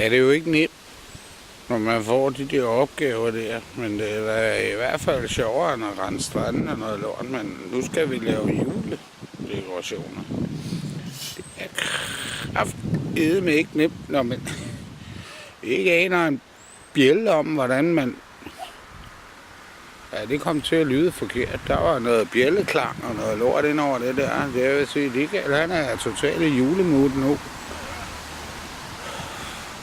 Ja, det er jo ikke nemt, når man får de der opgaver der. Men det er i hvert fald sjovere end at rende stranden og noget lort. Men nu skal vi lave juledekorationer. Det er kraftedeme ikke nemt, når man ikke aner en bjælde om, hvordan man... Ja, det kom til at lyde forkert. Der var noget bjælleklang og noget lort ind over det der. Det vil sige, Michael, han er totalt i julemut nu.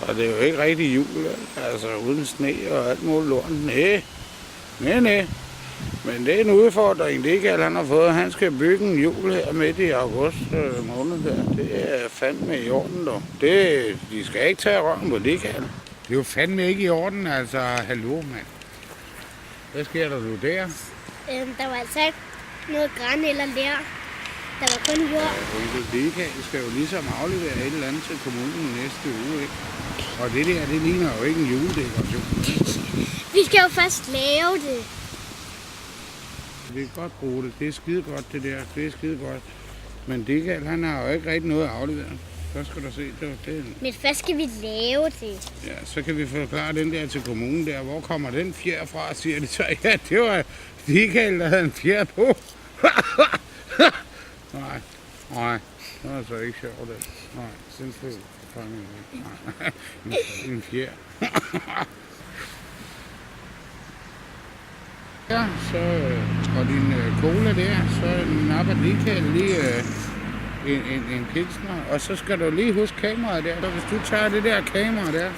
Og det er jo ikke rigtig jul, altså uden sne og alt muligt lort. Nej. Men det er en udfordring, Michael han har fået. Han skal bygge en jul her midt i august måned der. Det er fandme i orden dog. De skal ikke tage røven på Michael. Det er jo fandme ikke i orden, altså hallo mand. Hvad sker der nu der? Der var altså ikke noget græn eller lær. Der var kun jord. Michael skal jo ligesom aflevere et eller andet til kommunen næste uge, ikke? Og det der, det ligner jo ikke en juledekoration. Vi skal jo først lave det. Vi kan godt bruge det. Det er skide godt det der. Det er skide godt. Men Michael, han har jo ikke rigtig noget at aflevere. Så skal du se, det. Men først skal vi lave det. Ja, så kan vi forklare den der til kommunen der. Hvor kommer den fjer fra, siger de så. Ja, det var Michael, der havde en fjer på. Nej, det var så ikke sjovt det. Nej, den skal fange en fjer. Ja, så og din cola der, så napper Michael lige en pilsner, og så skal du lige huske kameraet der. Så hvis du tager det der kamera der,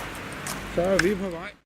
så er vi på vej.